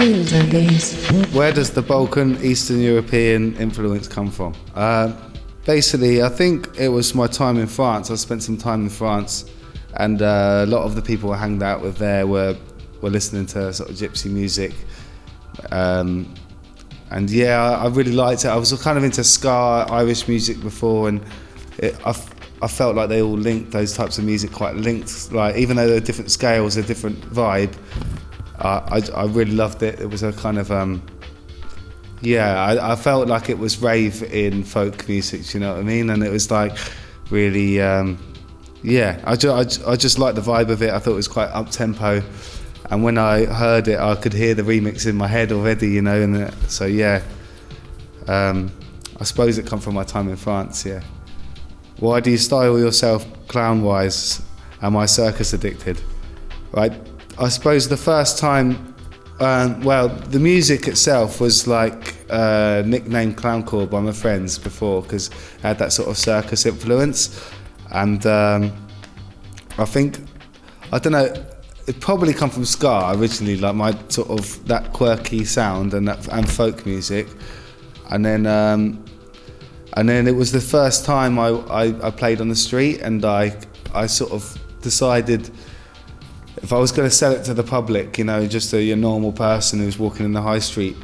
Where does the Balkan, Eastern European influence come from? Basically, I think it was my time in France. I spent some time in France, and a lot of the people I hanged out with there were listening to sort of gypsy music. And yeah, I really liked it. I was kind of into ska, Irish music before, and I felt like they all linked, those types of music quite linked. Like, even though they're different scales, a different vibe, I really loved it. It was a kind of, I felt like it was rave in folk music, do you know what I mean? And it was like really, I just liked the vibe of it. I thought it was quite up-tempo. And when I heard it, I could hear the remix in my head already, you know, and so yeah. I suppose it come from my time in France, yeah. Why do you style yourself clown-wise? Am I circus addicted? Right, I suppose the first time, the music itself was like nicknamed Clowncore by my friends before, because it had that sort of circus influence. And I think, I don't know, it probably come from ska originally, like my sort of that quirky sound and folk music, and then it was the first time I played on the street, and I sort of decided if I was going to sell it to the public, you know, just a normal person who's walking in the high street,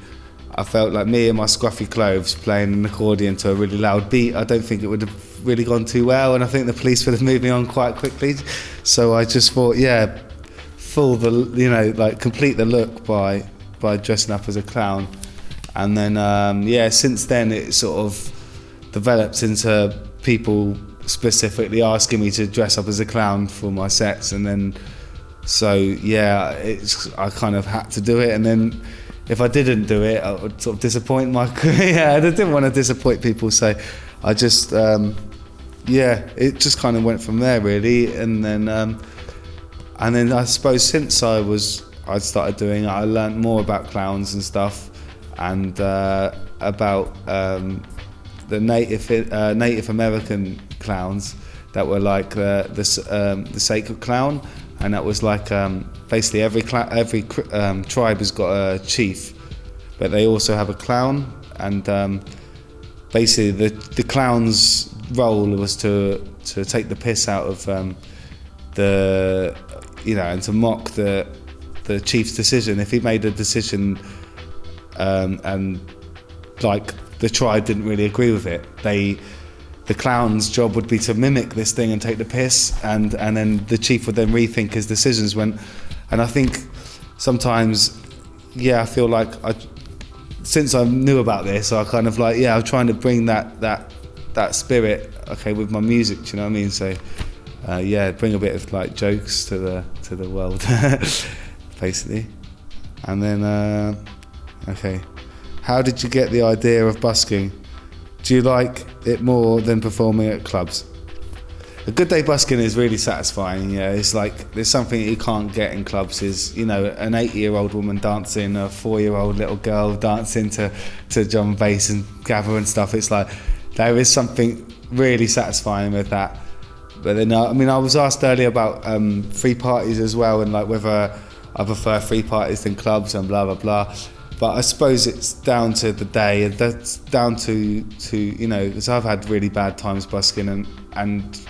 I felt like me and my scruffy clothes playing an accordion to a really loud beat, I don't think it would have really gone too well, and I think the police would have moved me on quite quickly. So I just thought, yeah, complete the look by dressing up as a clown. And then since then it sort of developed into people specifically asking me to dress up as a clown for my sets, and then I kind of had to do it. And then if I didn't do it, I would sort of disappoint my career. I didn't want to disappoint people, so I just it just kind of went from there really. And then I suppose since I started doing it, I learned more about clowns and stuff, and about the Native American clowns that were like the sacred clown, and that was like basically every tribe has got a chief, but they also have a clown, and basically the clown's role was to take the piss out of and to mock the chief's decision. If he made a decision and like the tribe didn't really agree with it, the clown's job would be to mimic this thing and take the piss, and then the chief would then rethink his decisions. And I think sometimes, I feel like since I knew about this, I kind of like, I'm trying to bring that spirit, with my music, do you know what I mean? So bring a bit of like jokes to the world, basically. And then, how did you get the idea of busking? Do you like it more than performing at clubs? A good day busking is really satisfying. Yeah, it's like there's something that you can't get in clubs. Is an 80-year-old woman dancing, a 4-year-old little girl dancing to drum and bass and gabber and stuff. It's like there is something really satisfying with that. But then, I was asked earlier about free parties as well, and like whether I prefer free parties than clubs and blah blah blah. But I suppose it's down to the day, and that's down to because I've had really bad times busking, and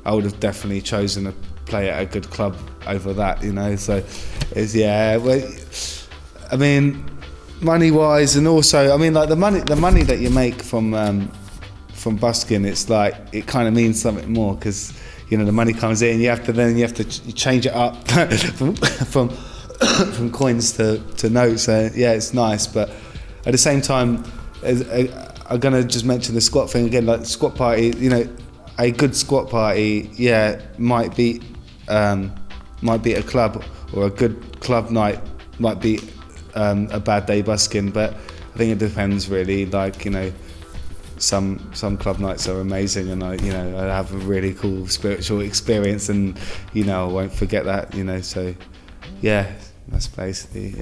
I would have definitely chosen to play at a good club over that, So it's money wise, and also like the money that you make from busking, it's like it kind of means something more, because the money comes in, you have to change it up from coins to notes. It's nice, but at the same time, I'm gonna just mention the squat thing again. Like squat party, a good squat party, might be a club, or a good club night might be a bad day busking. But I think it depends really. Like some club nights are amazing, and I have a really cool spiritual experience, and I won't forget that. So that's basically